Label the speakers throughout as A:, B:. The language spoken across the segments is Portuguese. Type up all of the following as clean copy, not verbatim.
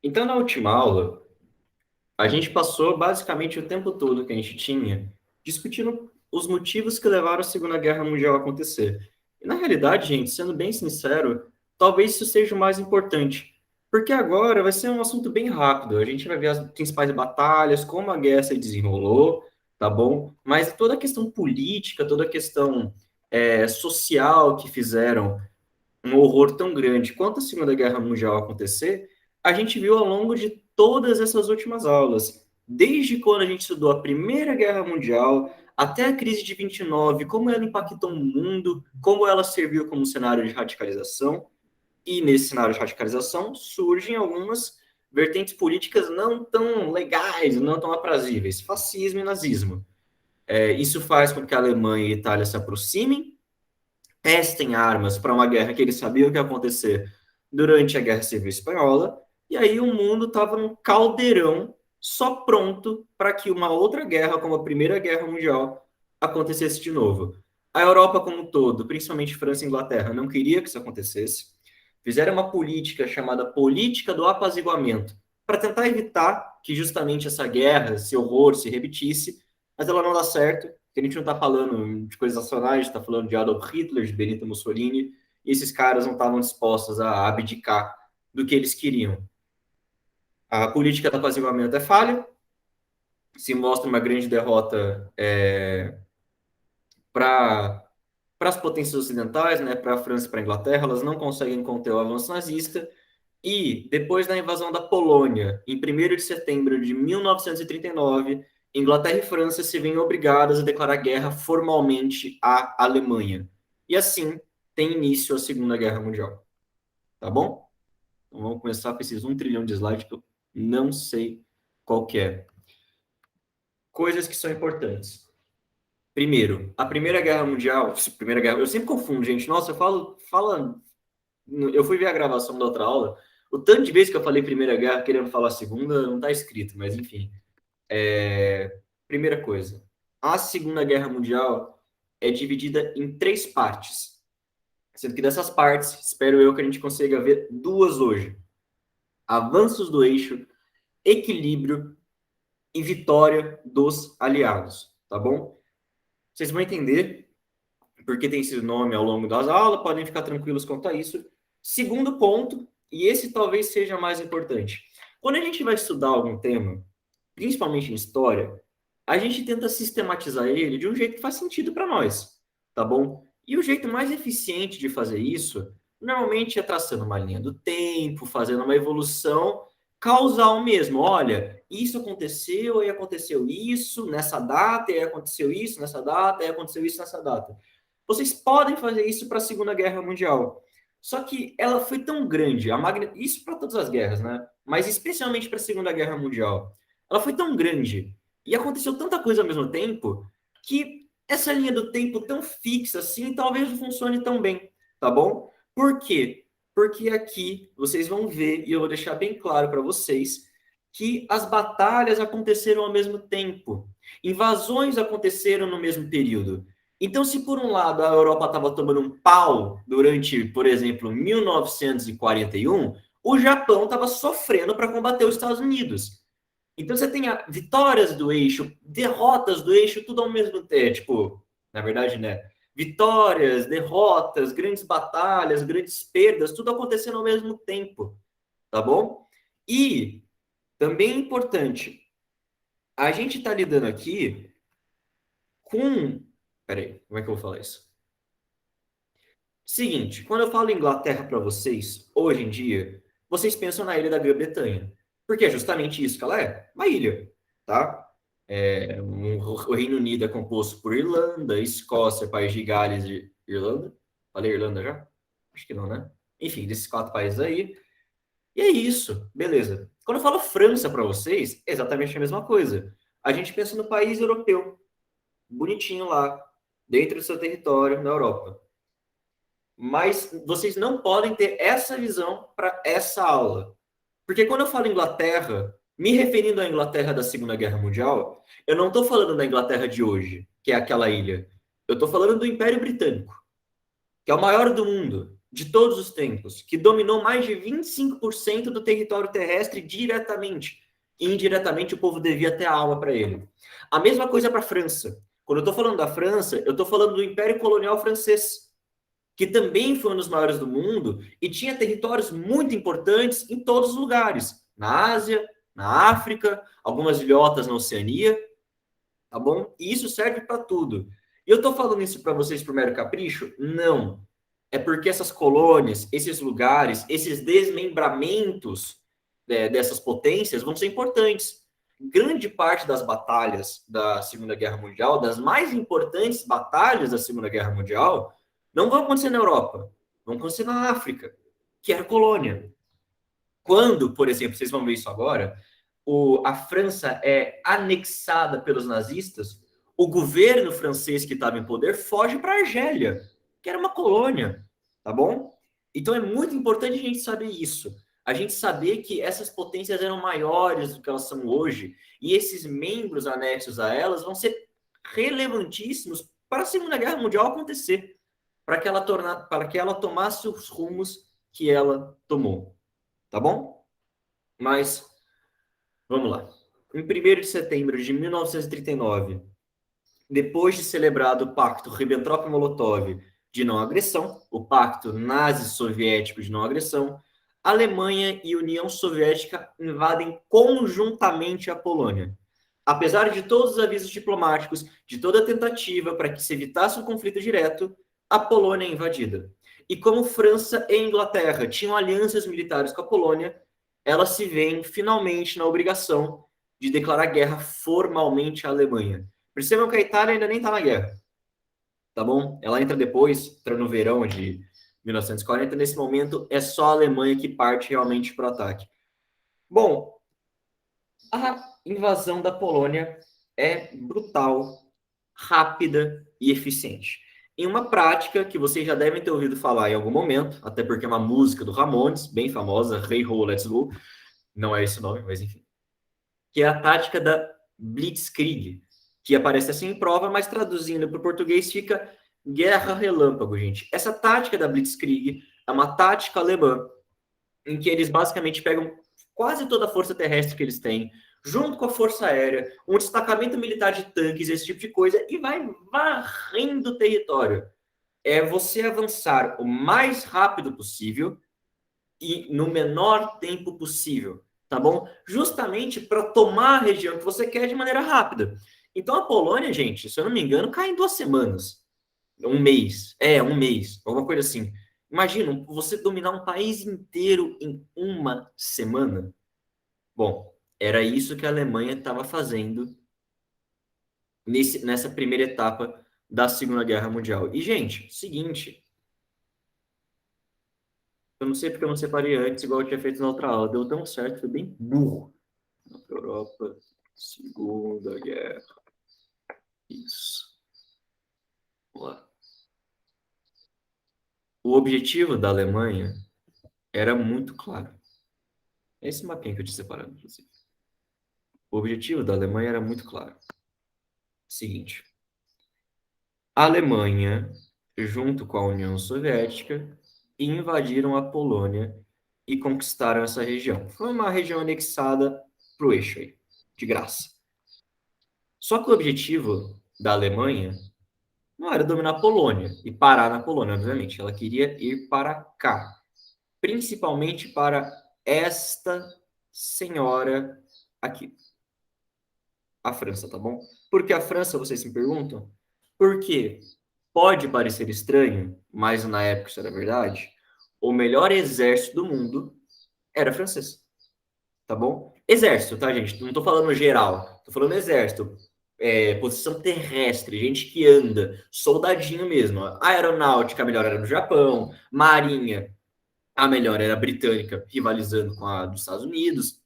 A: Então, na última aula, a gente passou basicamente o tempo todo que a gente tinha discutindo os motivos que levaram a Segunda Guerra Mundial a acontecer. E, na realidade, gente, sendo bem sincero, talvez isso seja o mais importante, porque agora vai ser um assunto bem rápido. A gente vai ver as principais batalhas, como a guerra se desenrolou, tá bom? Mas toda a questão política, toda a questão social que fizeram um horror tão grande quanto a Segunda Guerra Mundial acontecer, a gente viu ao longo de todas essas últimas aulas. Desde quando a gente estudou a Primeira Guerra Mundial até a crise de 29, como ela impactou o mundo, como ela serviu como cenário de radicalização, e nesse cenário de radicalização surgem algumas vertentes políticas não tão legais, não tão aprazíveis, fascismo e nazismo. Isso faz com que a Alemanha e a Itália se aproximem, testem armas para uma guerra que eles sabiam que ia acontecer durante a Guerra Civil Espanhola, e aí o mundo estava num caldeirão só pronto para que uma outra guerra, como a Primeira Guerra Mundial, acontecesse de novo. A Europa como um todo, principalmente França e Inglaterra, não queria que isso acontecesse. Fizeram uma política chamada política do apaziguamento, para tentar evitar que justamente essa guerra, esse horror se repetisse, mas ela não dá certo, porque a gente não está falando de coisas nacionais, a gente está falando de Adolf Hitler, de Benito Mussolini, e esses caras não estavam dispostos a abdicar do que eles queriam. A política do apaziguamento é falha, se mostra uma grande derrota para as potências ocidentais, né, para a França e para a Inglaterra, elas não conseguem conter o avanço nazista, e depois da invasão da Polônia, em 1º de setembro de 1939, Inglaterra e França se veem obrigadas a declarar guerra formalmente à Alemanha. E assim tem início a Segunda Guerra Mundial. Tá bom? Então vamos começar com esses 1 trilhão de slides que eu não sei qual que é. Coisas que são importantes. Primeiro, a Primeira Guerra Mundial. Primeira Guerra, eu sempre confundo, gente. Nossa, eu fui ver a gravação da outra aula. O tanto de vezes que eu falei Primeira Guerra querendo falar Segunda, não está escrito, mas enfim. Primeira coisa, a Segunda Guerra Mundial é dividida em 3 partes. Sendo que dessas partes, espero eu que a gente consiga ver 2 hoje. Avanços do eixo, equilíbrio e vitória dos aliados, tá bom? Vocês vão entender porque tem esse nome ao longo das aulas, podem ficar tranquilos quanto a isso. Segundo ponto, e esse talvez seja mais importante. Quando a gente vai estudar algum tema, principalmente em história, a gente tenta sistematizar ele de um jeito que faz sentido para nós, tá bom? E o jeito mais eficiente de fazer isso, normalmente é traçando uma linha do tempo, fazendo uma evolução causal mesmo. Olha, isso aconteceu e aconteceu isso nessa data, e aconteceu isso nessa data, e aconteceu isso nessa data. Vocês podem fazer isso para a Segunda Guerra Mundial. Só que ela foi tão grande, isso para todas as guerras, né? Mas especialmente para a Segunda Guerra Mundial. Ela foi tão grande e aconteceu tanta coisa ao mesmo tempo que essa linha do tempo tão fixa assim talvez não funcione tão bem, tá bom? Por quê? Porque aqui vocês vão ver, e eu vou deixar bem claro para vocês, que as batalhas aconteceram ao mesmo tempo. Invasões aconteceram no mesmo período. Então, se por um lado a Europa estava tomando um pau durante, por exemplo, 1941, o Japão estava sofrendo para combater os Estados Unidos. Então você tem vitórias do eixo, derrotas do eixo, tudo ao mesmo tempo. Tipo, na verdade, né? Vitórias, derrotas, grandes batalhas, grandes perdas, tudo acontecendo ao mesmo tempo, tá bom? E também é importante, a gente está lidando aqui com. Peraí, como é que eu vou falar isso? Seguinte, quando eu falo Inglaterra para vocês, hoje em dia, vocês pensam na ilha da Grã-Bretanha. Porque é justamente isso que ela é, uma ilha, tá? O Reino Unido é composto por Irlanda, Escócia, País de Gales e Irlanda. Falei Irlanda já? Acho que não, né? Enfim, desses 4 países aí. E é isso, beleza. Quando eu falo França para vocês, é exatamente a mesma coisa. A gente pensa no país europeu, bonitinho lá, dentro do seu território, na Europa. Mas vocês não podem ter essa visão para essa aula. Porque quando eu falo Inglaterra, me referindo à Inglaterra da Segunda Guerra Mundial, eu não estou falando da Inglaterra de hoje, que é aquela ilha. Eu estou falando do Império Britânico, que é o maior do mundo. de todos os tempos, que dominou mais de 25% do território terrestre diretamente. E indiretamente o povo devia ter a alma para ele. A mesma coisa para a França. Quando eu estou falando da França, eu estou falando do Império Colonial Francês, que também foi um dos maiores do mundo e tinha territórios muito importantes em todos os lugares. Na Ásia, na África, algumas ilhotas na Oceania, tá bom? E isso serve para tudo. E eu estou falando isso para vocês por mero capricho? Não. É porque essas colônias, esses lugares, esses desmembramentos dessas potências vão ser importantes. Grande parte das batalhas da Segunda Guerra Mundial, das mais importantes batalhas da Segunda Guerra Mundial, não vão acontecer na Europa, vão acontecer na África, que era colônia. Quando, por exemplo, vocês vão ver isso agora, a França é anexada pelos nazistas, o governo francês que estava em poder foge para a Argélia, que era uma colônia, tá bom? Então é muito importante a gente saber isso. A gente saber que essas potências eram maiores do que elas são hoje, e esses membros anexos a elas vão ser relevantíssimos para a Segunda Guerra Mundial acontecer, para que ela tomasse os rumos que ela tomou, tá bom? Mas vamos lá. Em 1º de setembro de 1939, depois de celebrado o Pacto Ribbentrop-Molotov de não agressão, o Pacto Nazi-Soviético de não agressão, Alemanha e União Soviética invadem conjuntamente a Polônia. Apesar de todos os avisos diplomáticos, de toda a tentativa para que se evitasse um conflito direto, a Polônia é invadida. E como França e Inglaterra tinham alianças militares com a Polônia, elas se veem finalmente na obrigação de declarar guerra formalmente à Alemanha. Percebam que a Itália ainda nem está na guerra, tá bom? Ela entra depois, entra no verão de 1940. Nesse momento, é só a Alemanha que parte realmente para o ataque. Bom, a invasão da Polônia é brutal, rápida e eficiente. Em uma prática que vocês já devem ter ouvido falar em algum momento, até porque é uma música do Ramones, bem famosa, Hey Ho, Let's Go, não é esse o nome, mas enfim, que é a tática da Blitzkrieg, que aparece assim em prova, mas traduzindo para o português fica guerra relâmpago, gente. Essa tática da Blitzkrieg é uma tática alemã em que eles basicamente pegam quase toda a força terrestre que eles têm, junto com a força aérea, um destacamento militar de tanques, esse tipo de coisa, e vai varrendo o território. É você avançar o mais rápido possível e no menor tempo possível, tá bom? Justamente para tomar a região que você quer de maneira rápida. Então a Polônia, gente, se eu não me engano, cai em 2 semanas. Um mês. Um mês. Alguma coisa assim. Imagina, você dominar um país inteiro em uma semana. Bom, era isso que a Alemanha estava fazendo nessa primeira etapa da Segunda Guerra Mundial. E, gente, seguinte, eu não sei porque eu não separei antes, igual eu tinha feito na outra aula. Deu tão certo, foi bem burro. Europa, Segunda Guerra. Isso. Vamos lá. O objetivo da Alemanha era muito claro. É esse mapinha que eu tinha separado, inclusive. O objetivo da Alemanha era muito claro. Seguinte. A Alemanha, junto com a União Soviética, invadiram a Polônia e conquistaram essa região. Foi uma região anexada para o eixo aí, de graça. Só que o objetivo da Alemanha não era dominar a Polônia e parar na Polônia, obviamente. Ela queria ir para cá, principalmente para esta senhora aqui, a França, tá bom? Por que a França, vocês se perguntam? Porque pode parecer estranho, mas na época isso era verdade. O melhor exército do mundo era francês, tá bom? Exército, tá, gente? Não tô falando geral, tô falando exército. Posição terrestre, gente que anda, soldadinho mesmo. A aeronáutica, a melhor era no Japão, marinha, a melhor era a britânica, rivalizando com a dos Estados Unidos.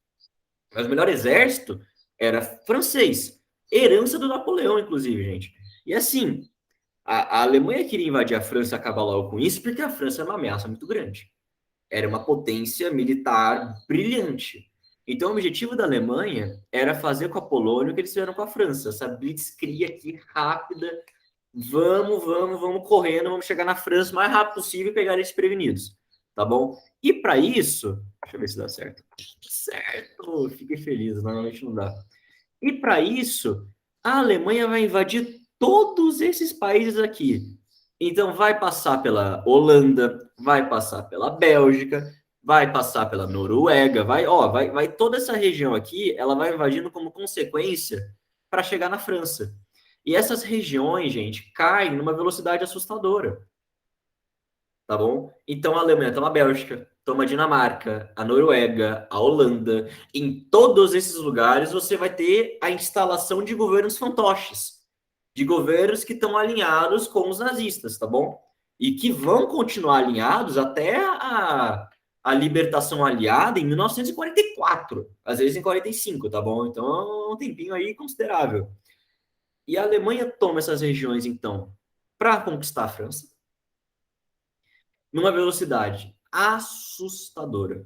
A: Mas o melhor exército era francês, herança do Napoleão, inclusive, gente. E assim, a Alemanha queria invadir a França e acabar logo com isso, porque a França era uma ameaça muito grande. Era uma potência militar brilhante. Então, o objetivo da Alemanha era fazer com a Polônia o que eles fizeram com a França, essa blitzkrieg aqui rápida, vamos correndo, vamos chegar na França o mais rápido possível e pegar eles prevenidos, tá bom? E para isso, deixa eu ver se dá certo. Certo, fiquei feliz, normalmente não dá. E para isso, a Alemanha vai invadir todos esses países aqui. Então, vai passar pela Holanda, vai passar pela Bélgica, vai passar pela Noruega, vai toda essa região aqui, ela vai invadindo como consequência para chegar na França. E essas regiões, gente, caem numa velocidade assustadora, tá bom? Então a Alemanha toma a Bélgica, toma a Dinamarca, a Noruega, a Holanda. Em todos esses lugares você vai ter a instalação de governos fantoches, de governos que estão alinhados com os nazistas, tá bom? E que vão continuar alinhados até a libertação aliada em 1944, às vezes em 45, tá bom? Então é um tempinho aí considerável. E a Alemanha toma essas regiões, então, para conquistar a França, numa velocidade assustadora.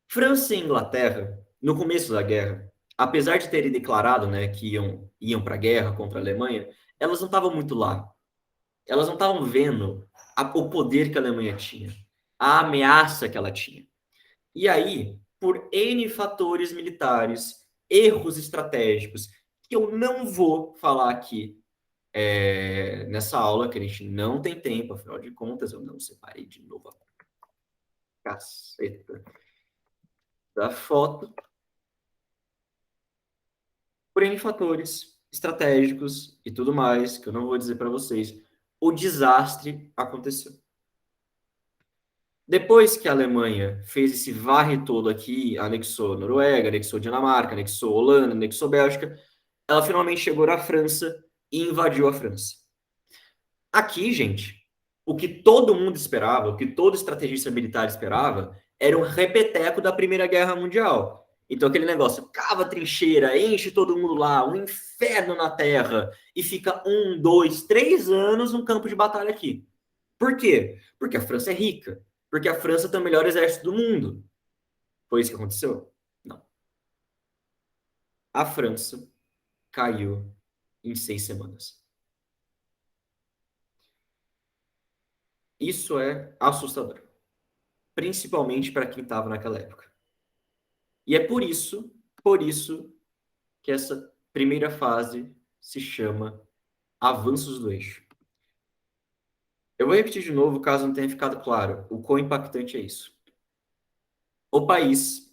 A: França e Inglaterra, no começo da guerra, apesar de terem declarado, né, que iam para a guerra contra a Alemanha, elas não estavam muito lá. Elas não estavam vendo o poder que a Alemanha tinha, a ameaça que ela tinha. E aí, por N fatores militares, erros estratégicos, que eu não vou falar aqui nessa aula, que a gente não tem tempo, afinal de contas, eu não separei de novo a caceta da foto, por N fatores estratégicos e tudo mais, que eu não vou dizer para vocês, o desastre aconteceu. Depois que a Alemanha fez esse varre todo aqui, anexou Noruega, anexou Dinamarca, anexou Holanda, anexou Bélgica, ela finalmente chegou na França e invadiu a França. Aqui, gente, o que todo mundo esperava, o que todo estrategista militar esperava, era um repeteco da Primeira Guerra Mundial. Então, aquele negócio, cava trincheira, enche todo mundo lá, um inferno na terra, e fica 1, 2, 3 anos no campo de batalha aqui. Por quê? Porque a França é rica. Porque a França tem o melhor exército do mundo. Foi isso que aconteceu? Não. A França caiu em 6 semanas. Isso é assustador. Principalmente para quem estava naquela época. E é por isso que essa primeira fase se chama avanços do eixo. Eu vou repetir de novo, caso não tenha ficado claro, o quão impactante é isso. O país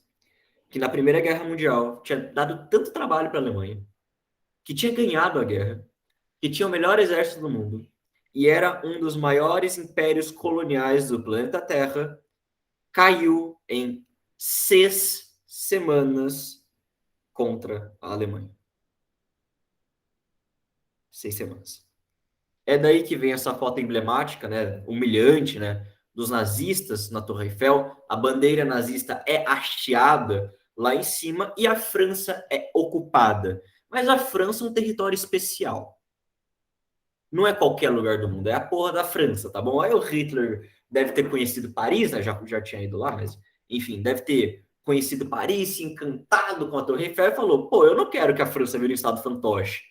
A: que na Primeira Guerra Mundial tinha dado tanto trabalho para a Alemanha, que tinha ganhado a guerra, que tinha o melhor exército do mundo e era um dos maiores impérios coloniais do planeta Terra, caiu em 6 semanas contra a Alemanha. 6 semanas. É daí que vem essa foto emblemática, né, humilhante, né, dos nazistas na Torre Eiffel. A bandeira nazista é hasteada lá em cima e a França é ocupada. Mas a França é um território especial. Não é qualquer lugar do mundo, é a porra da França, tá bom? Aí o Hitler deve ter conhecido Paris, né? Já tinha ido lá, mas enfim, deve ter conhecido Paris, se encantado com a Torre Eiffel e falou: pô, eu não quero que a França vire um estado fantoche.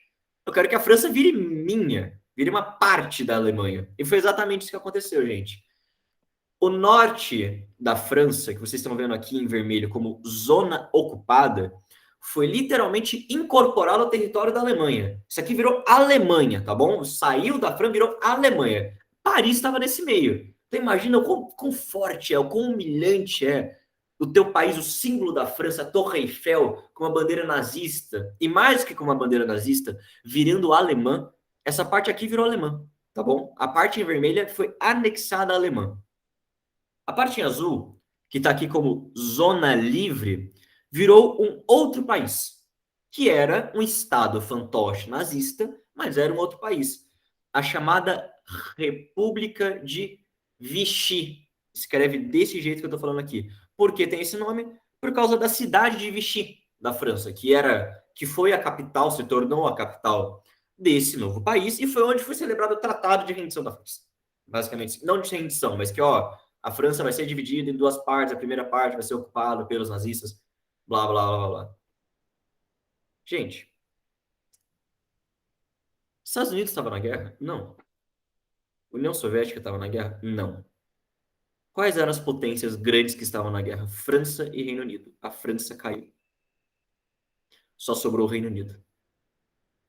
A: Eu quero que a França vire minha, vire uma parte da Alemanha. E foi exatamente isso que aconteceu, gente. O norte da França, que vocês estão vendo aqui em vermelho como zona ocupada, foi literalmente incorporado ao território da Alemanha. Isso aqui virou Alemanha, tá bom? Saiu da França, virou Alemanha. Paris estava nesse meio. Então imagina o quão forte é, o quão humilhante é o teu país, o símbolo da França, a Torre Eiffel, com uma bandeira nazista, e mais que com uma bandeira nazista, virando alemã. Essa parte aqui virou alemã, tá bom? A parte em vermelha foi anexada à alemã. A parte em azul, que está aqui como zona livre, virou um outro país, que era um estado fantoche nazista, mas era um outro país. A chamada República de Vichy. Escreve desse jeito que eu estou falando aqui. Por que tem esse nome? Por causa da cidade de Vichy, da França, que foi a capital, se tornou a capital desse novo país, e foi onde foi celebrado o Tratado de Rendição da França. Basicamente, não de rendição, mas que, ó, a França vai ser dividida em duas partes. A primeira parte vai ser ocupada pelos nazistas. Blá, blá, blá, blá. Gente, Estados Unidos estava na guerra? Não. União Soviética estava na guerra? Não. Quais eram as potências grandes que estavam na guerra? França e Reino Unido. A França caiu. Só sobrou o Reino Unido.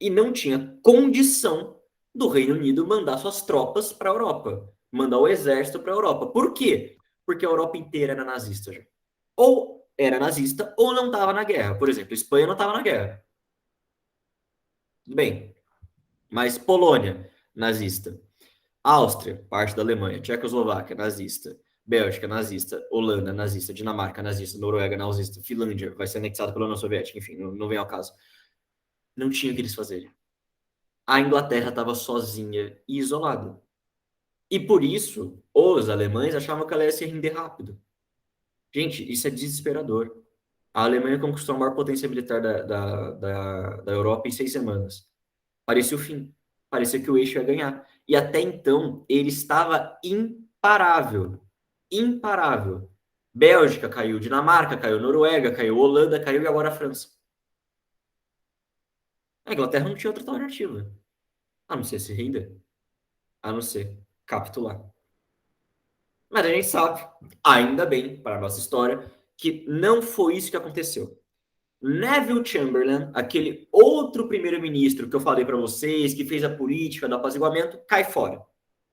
A: E não tinha condição do Reino Unido mandar suas tropas para a Europa, mandar o exército para a Europa. Por quê? Porque a Europa inteira era nazista já. Ou era nazista ou não estava na guerra. Por exemplo, a Espanha não estava na guerra. Tudo bem. Mas Polônia, nazista. Áustria, parte da Alemanha. Tchecoslováquia, nazista. Bélgica, nazista. Holanda, nazista. Dinamarca, nazista. Noruega, nazista. Finlândia, vai ser anexada pela União Soviética. Enfim, não vem ao caso. Não tinha o que eles fazerem. A Inglaterra estava sozinha e isolada. E por isso, os alemães achavam que ela ia se render rápido. Gente, isso é desesperador. A Alemanha conquistou a maior potência militar da Europa em 6 semanas. Parecia o fim. Parecia que o eixo ia ganhar. E até então, ele estava imparável. Imparável. Bélgica caiu, Dinamarca caiu, Noruega caiu, Holanda caiu e agora a França. A Inglaterra não tinha outra alternativa. A não ser se render. A não ser capitular. Mas a gente sabe, ainda bem, para a nossa história, que não foi isso que aconteceu. Neville Chamberlain, aquele outro primeiro-ministro que eu falei para vocês, que fez a política do apaziguamento, cai fora.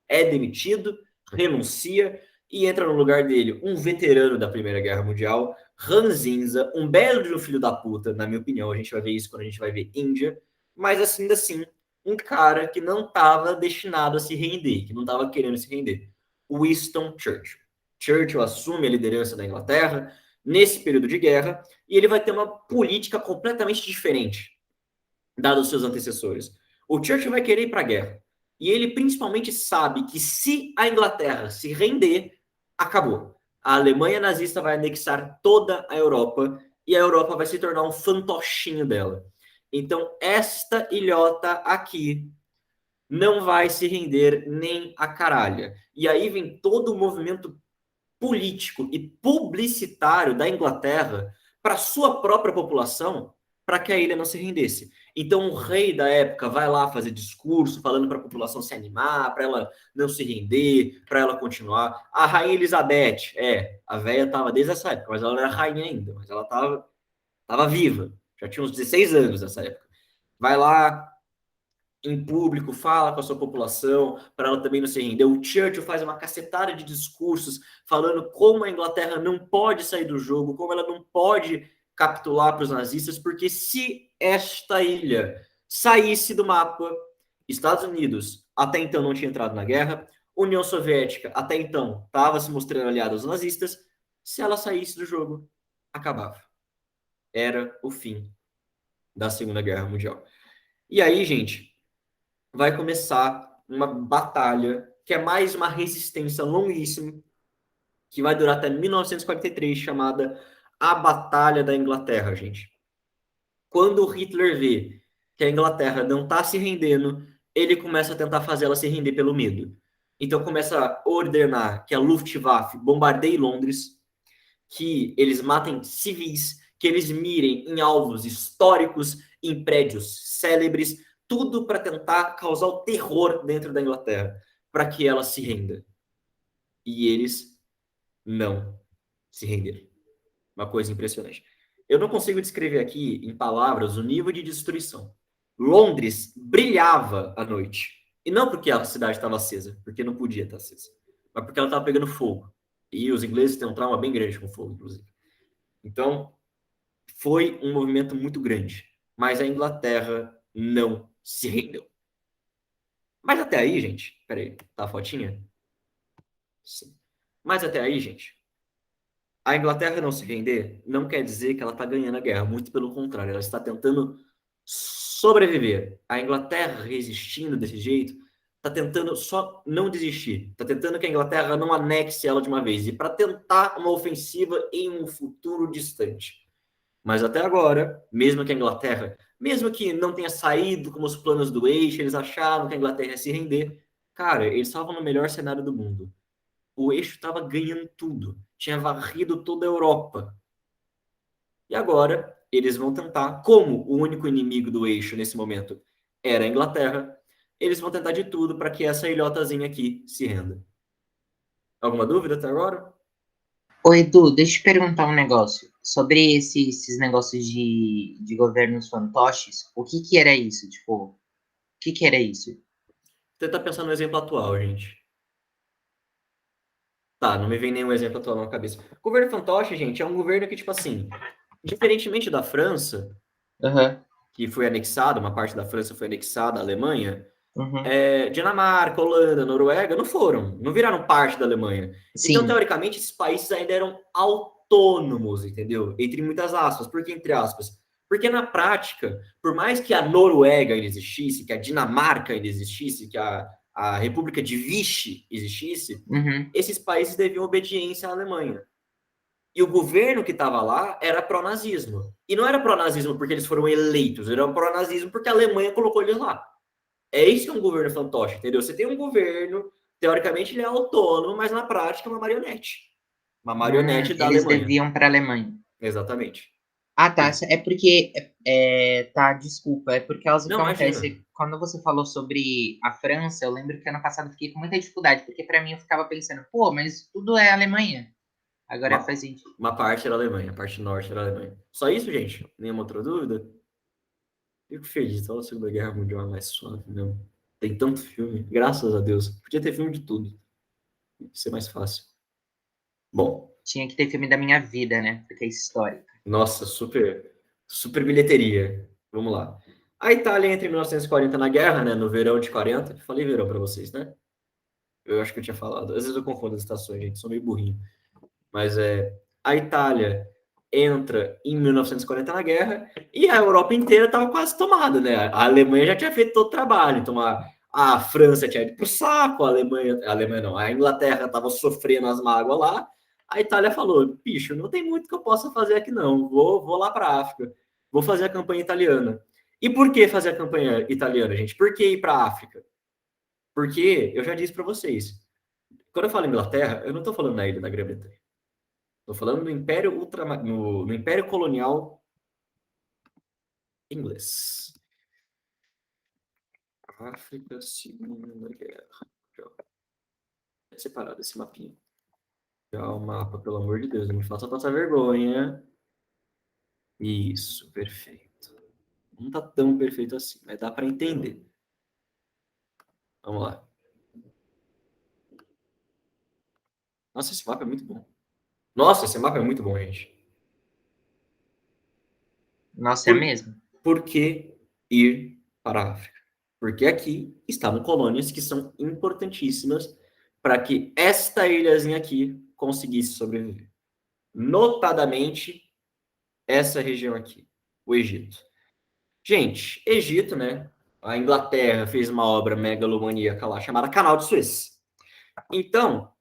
A: É demitido, renuncia e entra no lugar dele um veterano da Primeira Guerra Mundial, Ranzinza, um belo de um filho da puta, na minha opinião. A gente vai ver isso quando a gente vai ver Índia, mas assim, um cara que não estava destinado a se render, que não estava querendo se render. Winston Churchill. Churchill assume a liderança da Inglaterra nesse período de guerra e ele vai ter uma política completamente diferente da dos seus antecessores. O Churchill vai querer ir para a guerra e ele principalmente sabe que se a Inglaterra se render, acabou. A Alemanha nazista vai anexar toda a Europa e a Europa vai se tornar um fantochinho dela. Então, esta ilhota aqui não vai se render nem a caralha. E aí vem todo o movimento político e publicitário da Inglaterra para sua própria população, para que a ilha não se rendesse. Então o rei da época vai lá fazer discurso falando para a população se animar, para ela não se render, para ela continuar. A rainha Elizabeth, a velha estava desde essa época, mas ela não era rainha ainda, mas ela estava viva, já tinha uns 16 anos nessa época. Vai lá, em público, fala com a sua população, para ela também não se render. O Churchill faz uma cacetada de discursos falando como a Inglaterra não pode sair do jogo, como ela não pode capitular para os nazistas, porque se esta ilha saísse do mapa, Estados Unidos até então não tinha entrado na guerra, União Soviética até então estava se mostrando aliada aos nazistas, se ela saísse do jogo, acabava. Era o fim da Segunda Guerra Mundial. E aí, gente, vai começar uma batalha que é mais uma resistência longuíssima, que vai durar até 1943, chamada a Batalha da Inglaterra, gente. Quando o Hitler vê que a Inglaterra não está se rendendo, ele começa a tentar fazer ela se render pelo medo. Então começa a ordenar que a Luftwaffe bombardeie Londres, que eles matem civis, que eles mirem em alvos históricos, em prédios célebres, tudo para tentar causar o terror dentro da Inglaterra, para que ela se renda. E eles não se renderam. Uma coisa impressionante. Eu não consigo descrever aqui, em palavras, o nível de destruição. Londres brilhava à noite. E não porque a cidade estava acesa, porque não podia estar acesa, mas porque ela estava pegando fogo. E os ingleses têm um trauma bem grande com fogo, inclusive. Então, foi um movimento muito grande. Mas a Inglaterra não se rendeu. Mas até aí, gente, peraí, tá a fotinha? Sim. Mas até aí, gente, a Inglaterra não se render não quer dizer que ela está ganhando a guerra, muito pelo contrário, ela está tentando sobreviver. A Inglaterra resistindo desse jeito, está tentando só não desistir, está tentando que a Inglaterra não anexe ela de uma vez, e para tentar uma ofensiva em um futuro distante. Mas até agora, mesmo que a Inglaterra, mesmo que não tenha saído como os planos do eixo, eles achavam que a Inglaterra ia se render, cara, eles estavam no melhor cenário do mundo. O eixo estava ganhando tudo, tinha varrido toda a Europa. E agora eles vão tentar, como o único inimigo do eixo nesse momento era a Inglaterra, eles vão tentar de tudo para que essa ilhotazinha aqui se renda. Alguma dúvida até agora?
B: Ô, Edu, deixa eu te perguntar um negócio. Sobre esses negócios de governos fantoches, o que que era isso? Tipo, o que que era isso?
A: Tentar pensar no exemplo atual, gente. Tá, não me vem nenhum exemplo atual na cabeça. O governo fantoche, gente, é um governo que, tipo assim, diferentemente da França,
B: Aham,
A: que foi anexada, uma parte da França foi anexada à Alemanha,
B: uhum.
A: Dinamarca, Holanda, Noruega não foram, não viraram parte da Alemanha. Então,
B: Sim,
A: teoricamente, esses países ainda eram autônomos, entendeu? Entre muitas aspas. Por que entre aspas? Porque na prática, por mais que a Noruega ainda existisse, que a Dinamarca ainda existisse, que a República de Vichy existisse,
B: uhum.
A: esses países deviam obediência à Alemanha. E o governo que estava lá era pró-nazismo. E não era pró-nazismo porque eles foram eleitos, era pró-nazismo porque a Alemanha colocou eles lá. É isso que é um governo fantoche, entendeu? Você tem um governo, teoricamente ele é autônomo, mas na prática é uma marionete. Uma marionete da
B: Eles
A: Alemanha.
B: deviam para a Alemanha.
A: Exatamente.
B: Ah, tá. É porque. Tá, desculpa. É por causa que
A: Não, imagina.
B: acontece. Quando você falou sobre a França, eu lembro que ano passado eu fiquei com muita dificuldade, porque para mim eu ficava pensando, pô, mas tudo é Alemanha. Agora
A: Uma,
B: faz sentido.
A: uma parte era Alemanha, a parte norte era Alemanha. Só isso, gente? Nenhuma outra dúvida? Fico feliz, só a Segunda Guerra Mundial é mais suave mesmo. Tem tanto filme, graças a Deus. Podia ter filme de tudo. Ia ser mais fácil. Bom,
B: Tinha que ter filme da minha vida, né? Porque é histórica.
A: nossa, super bilheteria. Vamos lá. A Itália entra em 1940 na guerra, né? No verão de 40. Falei verão para vocês, né? Eu acho que eu tinha falado. Às vezes eu confundo as estações, gente. Sou meio burrinho. Mas a Itália entra em 1940 na guerra e a Europa inteira estava quase tomada, né? A Alemanha já tinha feito todo o trabalho. Então a França tinha ido pro saco, a Alemanha não, a Inglaterra estava sofrendo as mágoas lá. A Itália falou: bicho, não tem muito que eu possa fazer aqui, não. Vou lá para a África, vou fazer a campanha italiana. E por que fazer a campanha italiana, gente? Por que ir para a África? Porque eu já disse para vocês, quando eu falo Inglaterra, eu não estou falando na ilha da Grã-Bretanha. Estou falando no Império Colonial Inglês. África, Segunda Guerra. É separado esse mapinha. Já o mapa, pelo amor de Deus, não me faça passar vergonha. Isso, perfeito. Não tá tão perfeito assim, mas dá para entender. Vamos lá. Nossa, esse mapa é muito bom. Nossa, esse mapa é muito bom, gente.
B: Nossa, é
A: Por,
B: mesmo?
A: por que ir para a África? Porque aqui estavam colônias que são importantíssimas para que esta ilhazinha aqui conseguisse sobreviver. Notadamente, essa região aqui, o Egito. Gente, Egito, né? A Inglaterra fez uma obra megalomaníaca lá chamada Canal de Suez. Então,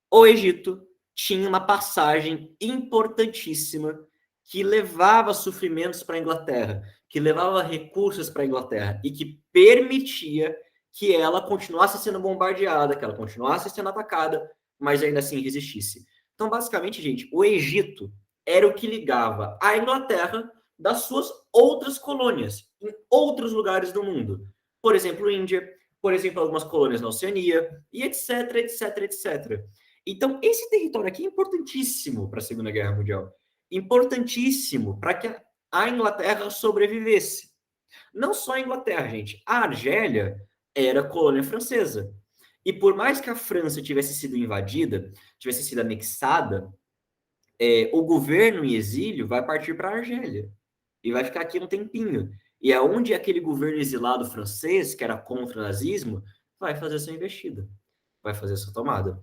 A: o Egito tinha uma passagem importantíssima que levava sofrimentos para a Inglaterra, que levava recursos para a Inglaterra e que permitia que ela continuasse sendo bombardeada, que ela continuasse sendo atacada, mas ainda assim resistisse. Então, basicamente, gente, o Egito era o que ligava a Inglaterra das suas outras colônias em outros lugares do mundo. Por exemplo, Índia, por exemplo, algumas colônias na Oceania, e etc, etc, etc. Então, esse território aqui é importantíssimo para a Segunda Guerra Mundial. Importantíssimo para que a Inglaterra sobrevivesse. Não só a Inglaterra, gente. A Argélia era colônia francesa. E por mais que a França tivesse sido invadida, tivesse sido anexada, o governo em exílio vai partir para a Argélia. E vai ficar aqui um tempinho. E é onde aquele governo exilado francês, que era contra o nazismo, vai fazer essa investida, vai fazer essa tomada.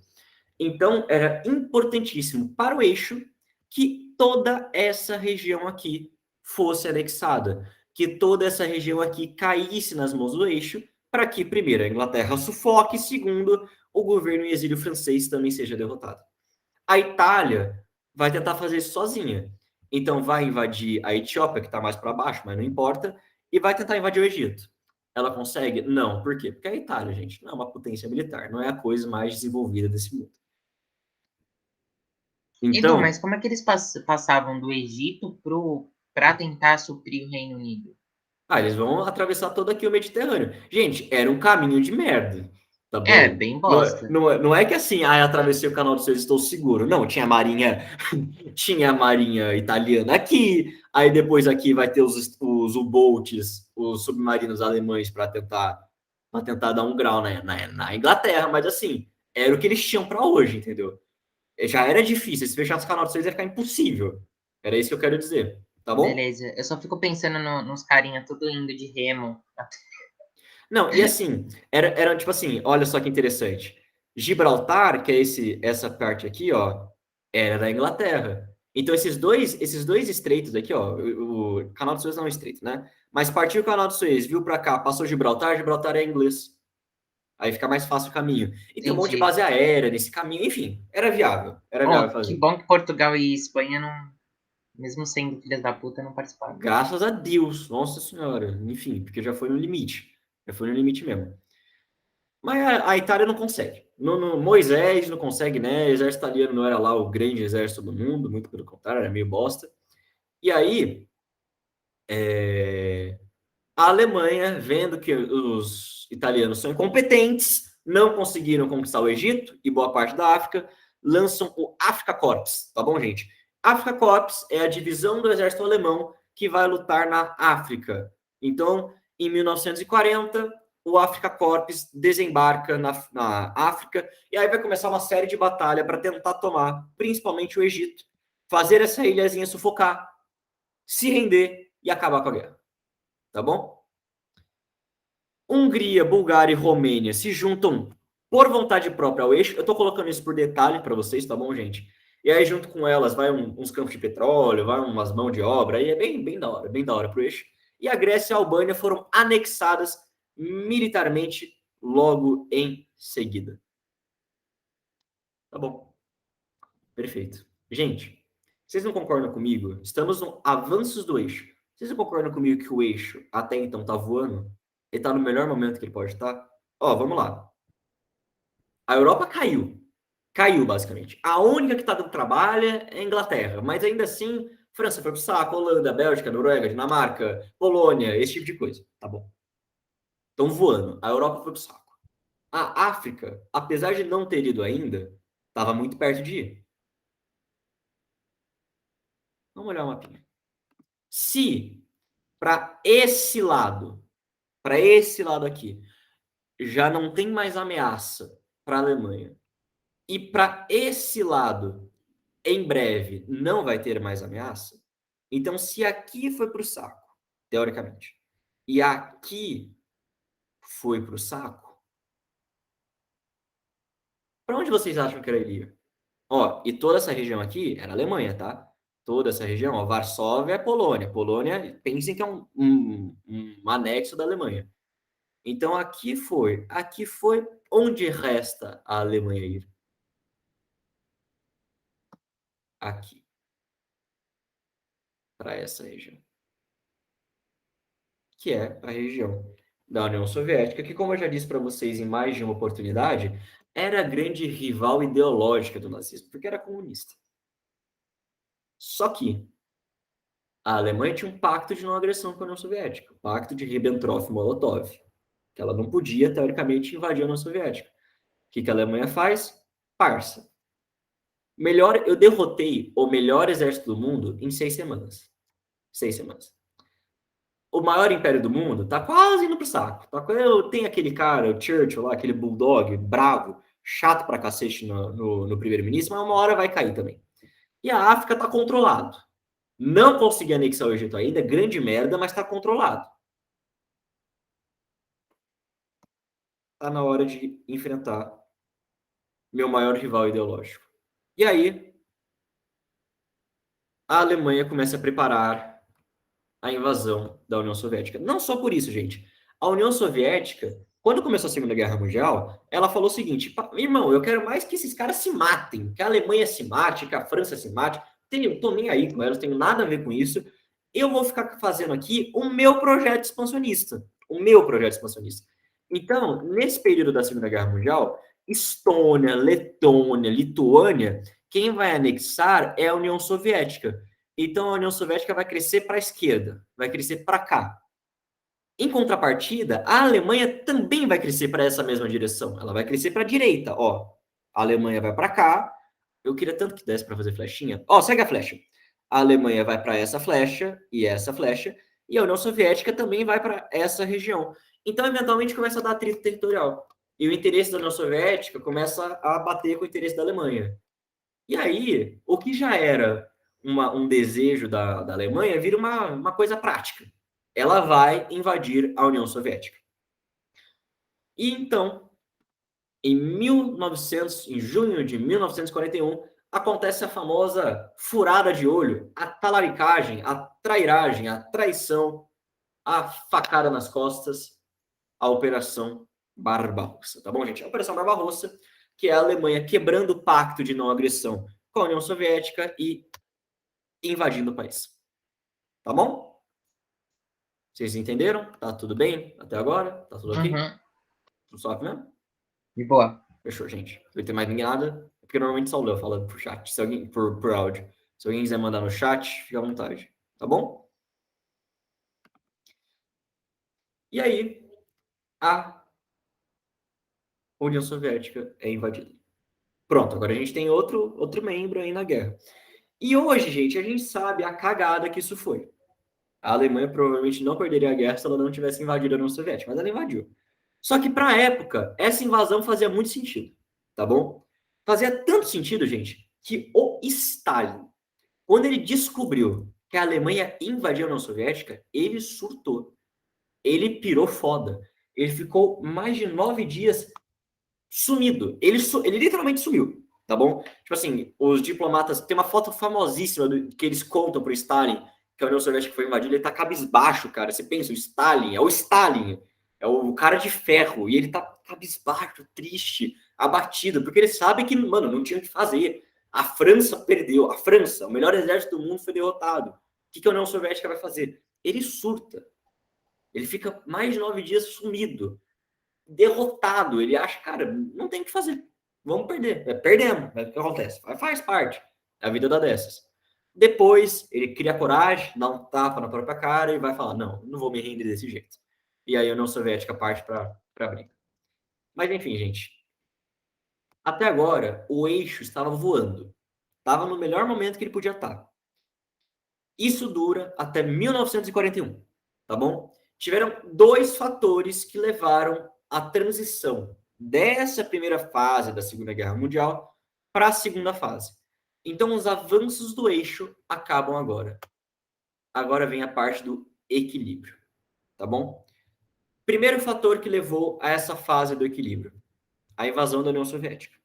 A: Então, era importantíssimo para o eixo que toda essa região aqui fosse anexada, que toda essa região aqui caísse nas mãos do eixo, para que, primeiro, a Inglaterra sufoque, e, segundo, o governo em exílio francês também seja derrotado. A Itália vai tentar fazer isso sozinha. Então, vai invadir a Etiópia, que está mais para baixo, mas não importa, e vai tentar invadir o Egito. Ela consegue? Não. Por quê? Porque a Itália, gente, não é uma potência militar, não é a coisa mais desenvolvida desse mundo.
B: Edu, mas
A: Então,
B: como é que eles passavam do Egito para tentar suprir o Reino Unido?
A: Ah, eles vão atravessar todo aqui o Mediterrâneo. Gente, era um caminho de merda, tá
B: É,
A: bom?
B: bem
A: Não,
B: bosta.
A: não é que assim, ah, atravessei o canal de Suez, estou seguro. Não, tinha a marinha, tinha a marinha italiana aqui, aí depois aqui vai ter os U-boats, os submarinos alemães para tentar dar um grau na Inglaterra, mas assim, era o que eles tinham para hoje, entendeu? Já era difícil, se fechasse o canal de Suez ia ficar impossível. Era isso que eu quero dizer, tá bom?
B: Beleza. Eu só fico pensando nos carinha tudo indo de remo.
A: Não, e assim, era tipo assim, olha só que interessante. Gibraltar, que é essa parte aqui, ó, era da Inglaterra. Então, esses dois estreitos aqui, ó, o Canal de Suez não é um estreito, né? Mas partiu o Canal de Suez, viu pra cá, passou Gibraltar, Gibraltar é inglês. Aí fica mais fácil o caminho. E tem um monte de
B: Entendi.
A: base aérea nesse caminho, enfim, era viável
B: Oh, que
A: fazer.
B: bom que Portugal e Espanha não, mesmo sendo filhas da puta, não participaram.
A: Graças a Deus, nossa senhora, enfim, porque já foi no limite. Já foi no limite mesmo. Mas a Itália não consegue. Moisés não consegue, né? O exército italiano não era lá o grande exército do mundo, muito pelo contrário, era meio bosta. E aí, a Alemanha, vendo que os italianos são incompetentes, não conseguiram conquistar o Egito e boa parte da África, lançam o Afrika Korps, tá bom, gente? Afrika Korps é a divisão do exército alemão que vai lutar na África. Então, em 1940, o Afrika Korps desembarca na África e aí vai começar uma série de batalhas para tentar tomar, principalmente o Egito, fazer essa ilhazinha sufocar, se render e acabar com a guerra, tá bom? Hungria, Bulgária e Romênia se juntam por vontade própria ao eixo. Eu estou colocando isso por detalhe para vocês, tá bom, gente? E aí, junto com elas, vai uns campos de petróleo, vai umas mãos de obra, aí é bem da hora pro eixo. E a Grécia e a Albânia foram anexadas militarmente logo em seguida. Tá bom, perfeito. Gente, vocês não concordam comigo? Estamos no avanços do eixo. Vocês não concordam comigo que o eixo até então tá voando? Ele tá no melhor momento que ele pode estar? Ó, vamos lá. A Europa caiu. Caiu, basicamente. A única que está dando trabalho é a Inglaterra. Mas ainda assim, França foi pro saco, Holanda, Bélgica, Noruega, Dinamarca, Polônia, esse tipo de coisa. Tá bom. Estão voando. A Europa foi pro saco. A África, apesar de não ter ido ainda, estava muito perto de ir. Vamos olhar o mapinha. Se para esse lado aqui, já não tem mais ameaça para a Alemanha, e para esse lado em breve não vai ter mais ameaça, então se aqui foi para o saco, teoricamente, e aqui foi para o saco, para onde vocês acham que ela iria? Ó, e toda essa região aqui era Alemanha, tá? Toda essa região, ó, Varsóvia é Polônia. Polônia, pensem que é um anexo da Alemanha. Então aqui foi onde resta a Alemanha ir. Aqui, para essa região. Que é a região da União Soviética, que, como eu já disse para vocês em mais de uma oportunidade, era a grande rival ideológica do nazismo, porque era comunista. Só que a Alemanha tinha um pacto de não agressão com a União Soviética, o pacto de Ribbentrop-Molotov, que ela não podia, teoricamente, invadir a União Soviética. O que a Alemanha faz? Parça. Melhor, eu derrotei o melhor exército do mundo em 6 semanas. 6 semanas. O maior império do mundo tá quase indo pro saco. Tem aquele cara, o Churchill lá, aquele bulldog bravo, chato pra cacete no primeiro-ministro, mas uma hora vai cair também. E a África tá controlado. Não consegui anexar o Egito ainda, grande merda, mas tá controlado. Tá na hora de enfrentar meu maior rival ideológico. E aí, a Alemanha começa a preparar a invasão da União Soviética. Não só por isso, gente. A União Soviética, quando começou a Segunda Guerra Mundial, ela falou o seguinte: irmão, eu quero mais que esses caras se matem, que a Alemanha se mate, que a França se mate. Não tô nem aí com elas, tenho nada a ver com isso. Eu vou ficar fazendo aqui o meu projeto expansionista. O meu projeto expansionista. Então, nesse período da Segunda Guerra Mundial, Estônia, Letônia, Lituânia, quem vai anexar é a União Soviética. Então a União Soviética vai crescer para a esquerda, vai crescer para cá. Em contrapartida, a Alemanha também vai crescer para essa mesma direção. Ela vai crescer para a direita. Ó, a Alemanha vai para cá. Eu queria tanto que desse para fazer flechinha. Ó, segue a flecha. A Alemanha vai para essa flecha e essa flecha. E a União Soviética também vai para essa região. Então, eventualmente, começa a dar atrito territorial. E o interesse da União Soviética começa a bater com o interesse da Alemanha. E aí, o que já era um desejo da Alemanha vira uma coisa prática. Ela vai invadir a União Soviética. E então, em junho de 1941, acontece a famosa furada de olho, a talaricagem, a trairagem, a traição, a facada nas costas, a Operação Barbarossa. Tá bom, gente? A Operação Barbarossa, que é a Alemanha quebrando o pacto de não agressão com a União Soviética e invadindo o país. Tá bom? Vocês entenderam? Tá tudo bem até agora? Tá tudo ok? Tudo suave mesmo?
B: De boa.
A: Fechou, gente. Não vai ter mais nada. Porque normalmente só o Léo fala por chat. Se alguém, por áudio. Se alguém quiser mandar no chat, fica à vontade. Tá bom? E aí, a União Soviética é invadida. Pronto, agora a gente tem outro membro aí na guerra. E hoje, gente, a gente sabe a cagada que isso foi. A Alemanha provavelmente não perderia a guerra se ela não tivesse invadido a União Soviética, mas ela invadiu. Só que, para a época, essa invasão fazia muito sentido, tá bom? Fazia tanto sentido, gente, que o Stalin, quando ele descobriu que a Alemanha invadiu a União Soviética, ele surtou. Ele pirou foda. Ele ficou mais de 9 dias sumido. Ele literalmente sumiu, tá bom? Tipo assim, os diplomatas... Tem uma foto famosíssima que eles contam pro Stalin que a União Soviética foi invadida. Ele tá cabisbaixo, cara. Você pensa, o Stalin, é o cara de ferro, e ele tá cabisbaixo, triste, abatido, porque ele sabe que, mano, não tinha o que fazer. A França perdeu. A França, o melhor exército do mundo, foi derrotado. O que a União Soviética vai fazer? Ele surta. Ele fica mais de 9 dias sumido, derrotado. Ele acha, cara, não tem o que fazer. Vamos perder. Perdemos. O que acontece? Faz parte. A vida dá dessas. Depois, ele cria coragem, dá um tapa na própria cara e vai falar, não vou me render desse jeito. E aí a União Soviética parte para a briga. Mas enfim, gente. Até agora, o eixo estava voando. Estava no melhor momento que ele podia estar. Isso dura até 1941, tá bom? Tiveram dois fatores que levaram à transição dessa primeira fase da Segunda Guerra Mundial para a segunda fase. Então, os avanços do eixo acabam agora. Agora vem a parte do equilíbrio, tá bom? Primeiro fator que levou a essa fase do equilíbrio, a invasão da União Soviética.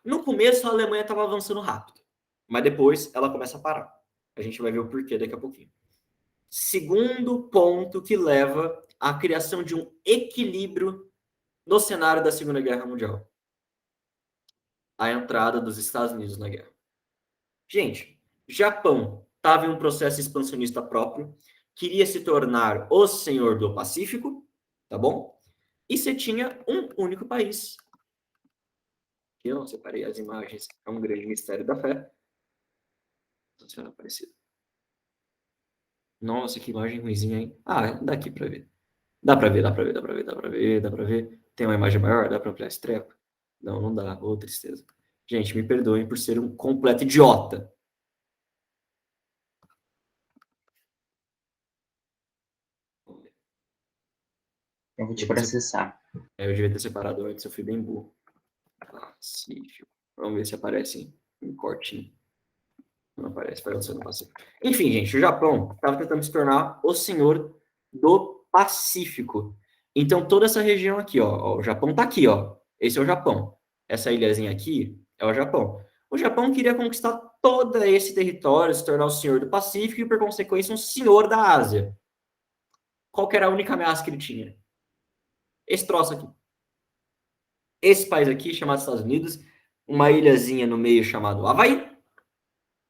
A: No começo, a Alemanha estava avançando rápido, mas depois ela começa a parar. A gente vai ver o porquê daqui a pouquinho. Segundo ponto que leva à criação de um equilíbrio no cenário da Segunda Guerra Mundial. A entrada dos Estados Unidos na guerra. Gente, Japão estava em um processo expansionista próprio, queria se tornar o senhor do Pacífico, tá bom? E você tinha um único país. Eu não separei as imagens, é um grande mistério da fé. Não sei se aparecido. Nossa, que imagem ruimzinha, hein? Ah, dá aqui para ver. Dá para ver. Tem uma imagem maior? Dá para ampliar esse treco? Não dá. Ô, tristeza. Gente, me perdoem por ser um completo idiota.
B: Eu vou te processar.
A: Eu devia ter separado antes, eu fui bem burro. Pacífico. Vamos ver se aparece em cortinho. Não aparece, vai acontecer no Pacífico. Enfim, gente, o Japão estava tentando se tornar o senhor do Pacífico. Então, toda essa região aqui, ó, o Japão tá aqui, ó. Esse é o Japão. Essa ilhazinha aqui é o Japão. O Japão queria conquistar todo esse território, se tornar o senhor do Pacífico e, por consequência, um senhor da Ásia. Qual que era a única ameaça que ele tinha? Esse troço aqui. Esse país aqui, chamado Estados Unidos, uma ilhazinha no meio chamado Havaí,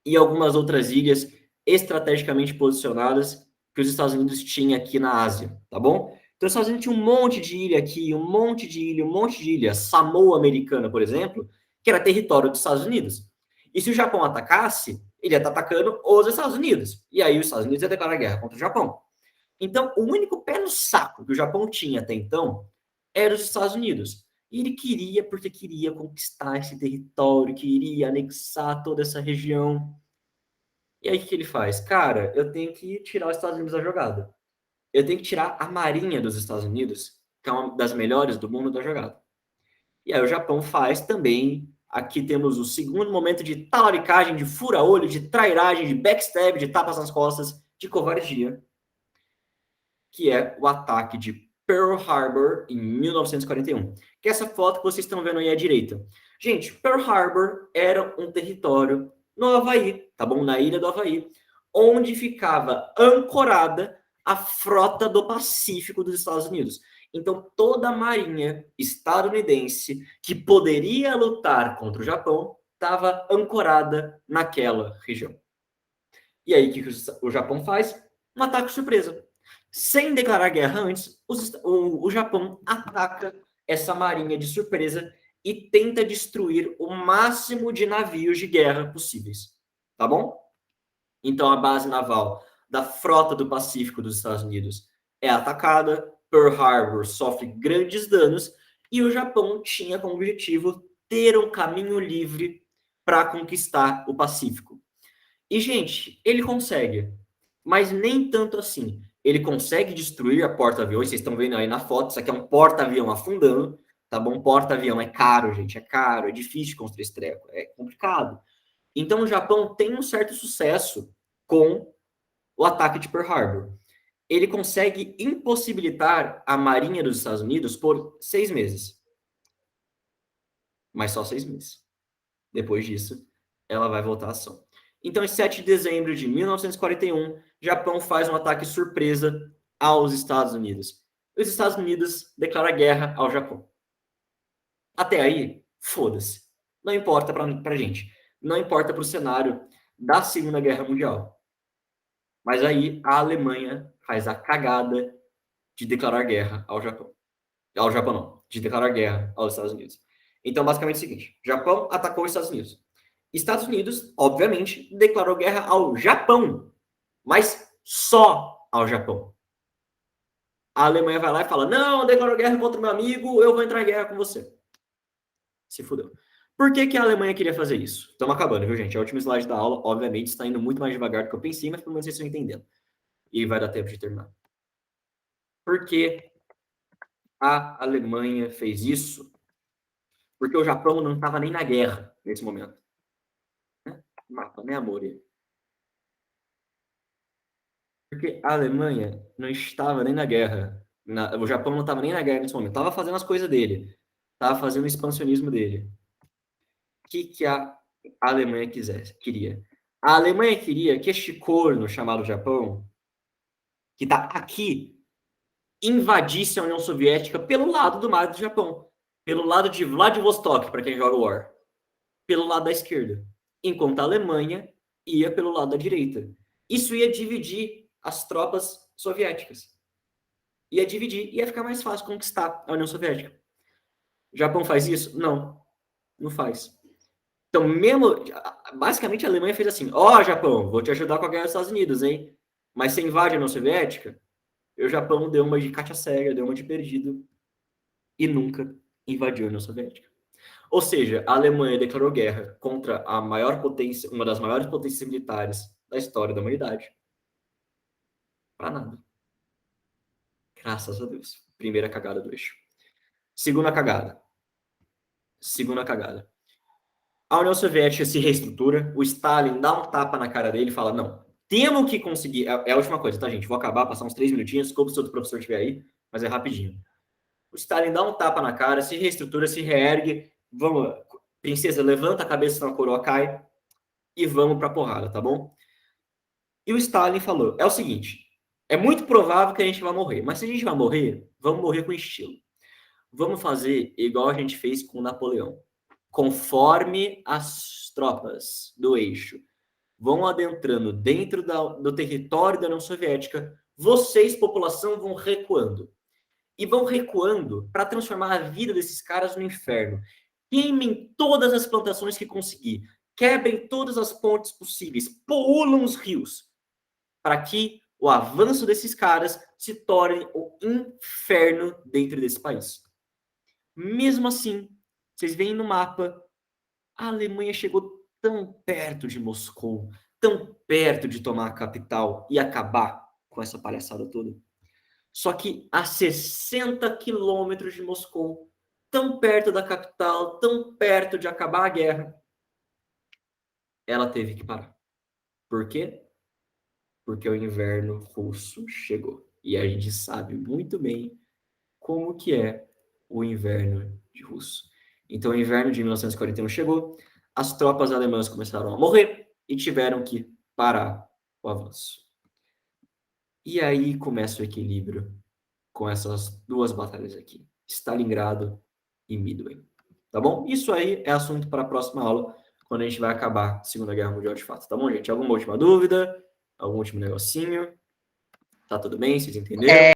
A: e algumas outras ilhas estrategicamente posicionadas que os Estados Unidos tinham aqui na Ásia, tá bom? Então, os Estados Unidos tinha um monte de ilha aqui, um monte de ilha. Samoa Americana, por exemplo, que era território dos Estados Unidos. E se o Japão atacasse, ele ia estar atacando os Estados Unidos. E aí os Estados Unidos ia declarar guerra contra o Japão. Então, o único pé no saco que o Japão tinha até então era os Estados Unidos. E ele queria, porque queria conquistar esse território, queria anexar toda essa região. E aí, o que ele faz? Cara, eu tenho que tirar os Estados Unidos da jogada. Eu tenho que tirar a marinha dos Estados Unidos, que é uma das melhores do mundo, da jogada. E aí o Japão faz também. Aqui temos o segundo momento de talaricagem, de fura-olho, de trairagem, de backstab, de tapas nas costas, de covardia, que é o ataque de Pearl Harbor em 1941. Que é essa foto que vocês estão vendo aí à direita. Gente, Pearl Harbor era um território no Havaí, tá bom? Na ilha do Havaí, onde ficava ancorada a frota do Pacífico dos Estados Unidos. Então, toda a marinha estadunidense que poderia lutar contra o Japão estava ancorada naquela região. E aí, o que o Japão faz? Um ataque surpresa. Sem declarar guerra antes, o Japão ataca essa marinha de surpresa e tenta destruir o máximo de navios de guerra possíveis. Tá bom? Então, a base naval da frota do Pacífico dos Estados Unidos é atacada, Pearl Harbor sofre grandes danos e o Japão tinha como objetivo ter um caminho livre para conquistar o Pacífico. E, gente, ele consegue, mas nem tanto assim. Ele consegue destruir a porta-aviões, vocês estão vendo aí na foto, isso aqui é um porta-avião afundando, tá bom? Porta-avião é caro, gente, é caro, é difícil de construir esse treco, é complicado. Então, o Japão tem um certo sucesso com o ataque de Pearl Harbor. Ele consegue impossibilitar a Marinha dos Estados Unidos por 6 meses. Mas só 6 meses. Depois disso, ela vai voltar à ação. Então, em 7 de dezembro de 1941, Japão faz um ataque surpresa aos Estados Unidos. Os Estados Unidos declaram guerra ao Japão. Até aí, foda-se. Não importa pra gente. Não importa pro cenário da Segunda Guerra Mundial. Mas aí a Alemanha faz a cagada de declarar guerra ao Japão. Ao Japão não, de declarar guerra aos Estados Unidos. Então, basicamente é o seguinte, Japão atacou os Estados Unidos. Estados Unidos, obviamente, declarou guerra ao Japão, mas só ao Japão. A Alemanha vai lá e fala, não, declarou guerra contra o meu amigo, eu vou entrar em guerra com você. Se fudeu. Por que, que a Alemanha queria fazer isso? Estamos acabando, viu, gente? A última slide da aula, obviamente, está indo muito mais devagar do que eu pensei, mas pelo menos vocês estão entendendo. E vai dar tempo de terminar. Por que a Alemanha fez isso? Porque o Japão não estava nem na guerra nesse momento. Mata, né, amor? Porque a Alemanha não estava nem na guerra. O Japão não estava nem na guerra nesse momento. Estava fazendo as coisas dele. Estava fazendo o expansionismo dele. O que a Alemanha queria? A Alemanha queria que este corno chamado Japão, que está aqui, invadisse a União Soviética pelo lado do mar do Japão. Pelo lado de Vladivostok, para quem joga War. Pelo lado da esquerda. Enquanto a Alemanha ia pelo lado da direita. Isso ia dividir as tropas soviéticas. Ia dividir, ia ficar mais fácil conquistar a União Soviética. O Japão faz isso? Não, não faz. Então, mesmo, basicamente a Alemanha fez assim, ó, Japão, vou te ajudar com a guerra dos Estados Unidos, hein? Mas você invade a União Soviética? E o Japão deu uma de Cátia cega, deu uma de perdido e nunca invadiu a União Soviética. Ou seja, a Alemanha declarou guerra contra a maior potência, uma das maiores potências militares da história da humanidade. Para nada. Graças a Deus. Primeira cagada do eixo. Segunda cagada. A União Soviética se reestrutura, o Stalin dá um tapa na cara dele e fala, não, temos que conseguir... É a última coisa, tá, gente? Vou acabar, passar uns 3 minutinhos, desculpa se o outro professor estiver aí, mas é rapidinho. O Stalin dá um tapa na cara, se reestrutura, se reergue, vamos, princesa, levanta a cabeça, senão a coroa cai, e vamos pra porrada, tá bom? E o Stalin falou, é o seguinte, é muito provável que a gente vai morrer, mas se a gente vai morrer, vamos morrer com estilo. Vamos fazer igual a gente fez com Napoleão. Conforme as tropas do eixo vão adentrando dentro do território da União Soviética, vocês, população, vão recuando. E vão recuando para transformar a vida desses caras no inferno. Queimem todas as plantações que conseguir. Quebrem todas as pontes possíveis. Poluam os rios. Para que o avanço desses caras se torne o inferno dentro desse país. Mesmo assim, vocês veem no mapa, a Alemanha chegou tão perto de Moscou, tão perto de tomar a capital e acabar com essa palhaçada toda. Só que a 60 quilômetros de Moscou, tão perto da capital, tão perto de acabar a guerra, ela teve que parar. Por quê? Porque o inverno russo chegou. E a gente sabe muito bem como que é o inverno de russo. Então, o inverno de 1941 chegou, as tropas alemãs começaram a morrer e tiveram que parar o avanço. E aí começa o equilíbrio com essas duas batalhas aqui, Stalingrado e Midway. Tá bom? Isso aí é assunto para a próxima aula, quando a gente vai acabar a Segunda Guerra Mundial de fato. Tá bom, gente? Alguma última dúvida? Algum último negocinho? Tá tudo bem? Vocês entenderam?